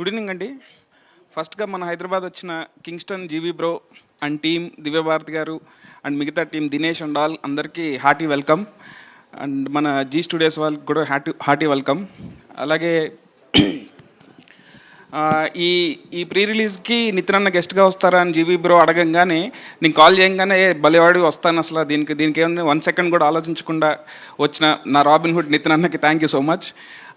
Good evening అండి. ఫస్ట్గా మన హైదరాబాద్ వచ్చిన Kingston GV bro and team, Divya Bharati గారు అండ్ మిగతా టీం దినేష్ అండ్ ఆల్ అందరికీ హార్టీ వెల్కమ్. అండ్ మన జీ స్టూడియోస్ వాళ్ళకి కూడా హార్టీ వెల్కమ్. అలాగే ఈ ఈ ప్రీ రిలీజ్కి నితిన్ అన్న గెస్ట్గా వస్తారా అని జీవీ బ్రో అడగంగానే నేను కాల్ చేయగానే భలేవాడి వస్తాను అసలు దీనికి ఏమన్నా 1 సెకండ్ కూడా ఆలోచించకుండా వచ్చిన నా రాబిన్ హుడ్ నితిన్ అన్నకి thank you so much.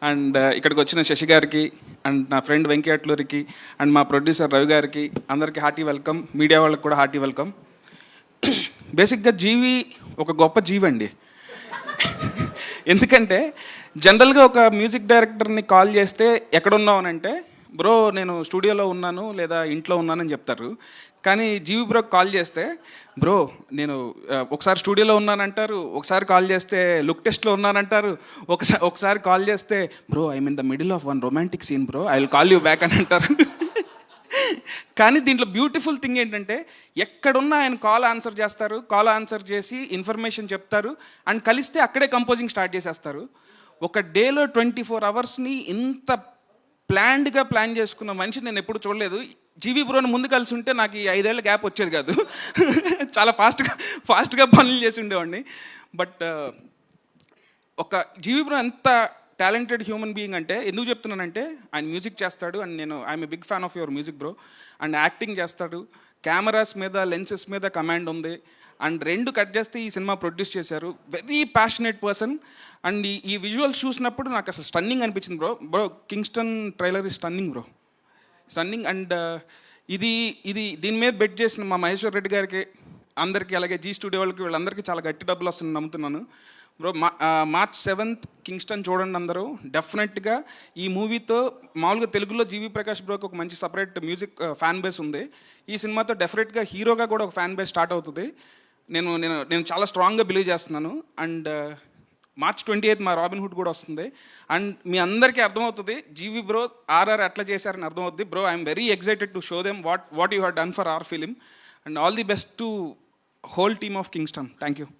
And ఇక్కడికి వచ్చిన శశి గారికి అండ్ నా ఫ్రెండ్ వెంకీ అట్లూరికి అండ్ మా ప్రొడ్యూసర్ రవి గారికి అందరికీ హార్టీ వెల్కమ్. మీడియా వాళ్ళకి కూడా హార్టీ వెల్కమ్. బేసిక్గా జీవి ఒక గొప్ప జీవి అండి. ఎందుకంటే జనరల్గా ఒక మ్యూజిక్ డైరెక్టర్ని కాల్ చేస్తే ఎక్కడున్నావు అని అంటే, బ్రో నేను స్టూడియోలో ఉన్నాను లేదా ఇంట్లో ఉన్నానని చెప్తారు. కానీ జీవి బ్రోకి కాల్ చేస్తే, బ్రో నేను ఒకసారి స్టూడియోలో ఉన్నానంటారు, ఒకసారి కాల్ చేస్తే లుక్ టెస్ట్లో ఉన్నానంటారు, ఒకసారి కాల్ చేస్తే bro I mean the middle of 1 romantic scene bro, I will call you back అని అంటారు. కానీ దీంట్లో బ్యూటిఫుల్ థింగ్ ఏంటంటే, ఎక్కడున్నా ఆయన కాల్ ఆన్సర్ చేస్తారు, కాల్ ఆన్సర్ చేసి ఇన్ఫర్మేషన్ చెప్తారు అండ్ కలిస్తే అక్కడే కంపోజింగ్ స్టార్ట్ చేసేస్తారు. ఒక డేలో 24 అవర్స్ని ఇంత ప్లాన్డ్గా ప్లాన్ చేసుకున్న మనిషి నేను ఎప్పుడు చూడలేదు. జీవీ బ్రోని ముందు కలిసి ఉంటే నాకు ఈ 5 ఏళ్ళ గ్యాప్ వచ్చేది కాదు. చాలా ఫాస్ట్గా పనులు చేసి ఉండేవాడిని. బట్ ఒక జీవీ బ్రో ఎంత టాలెంటెడ్ హ్యూమన్ బీయింగ్ అంటే ఎందుకు చెప్తున్నానంటే, ఆయన మ్యూజిక్ చేస్తాడు అండ్ నేను I'm a big fan of your music bro. And acting చేస్తాడు, కెమెరాస్ మీద లెన్సెస్ మీద కమాండ్ ఉంది అండ్ 2 కట్ చేస్తే ఈ సినిమా ప్రొడ్యూస్ చేశారు. Very passionate person. అండ్ ఈ విజువల్స్ చూసినప్పుడు నాకు అసలు స్టన్నింగ్ అనిపించింది బ్రో. కింగ్స్టన్ ట్రైలర్ ఈ స్టన్నింగ్ బ్రో, స్టన్నింగ్. అండ్ ఇది దీని మీద బెట్ చేసిన మా మహేశ్వర్ రెడ్డి గారికి అందరికీ, అలాగే జీ స్టూడియో వాళ్ళకి, వీళ్ళందరికీ చాలా గట్టి డబ్బులు వస్తుందని నమ్ముతున్నాను బ్రో. March 7th కింగ్స్టన్ చూడండి అందరూ డెఫినెట్గా. ఈ మూవీతో మామూలుగా తెలుగులో జీవీ ప్రకాష్ బ్రోకి ఒక మంచి సపరేట్ మ్యూజిక్ ఫ్యాన్ బేస్ ఉంది. ఈ సినిమాతో డెఫినెట్గా హీరోగా కూడా ఒక ఫ్యాన్ బేస్ స్టార్ట్ అవుతుంది. నేను చాలా స్ట్రాంగ్గా బిలీవ్ చేస్తున్నాను. అండ్ March 28th మా రాబిన్ హుడ్ కూడా వస్తుంది. అండ్ మీ అందరికీ అర్థమవుతుంది జీవీ బ్రో ఆర్ఆర్ ఎట్లా చేశారని అర్థమవుతుంది. Bro I'm very excited to show them what you have done for hour film. And all the best to whole team of Kingston. Thank you.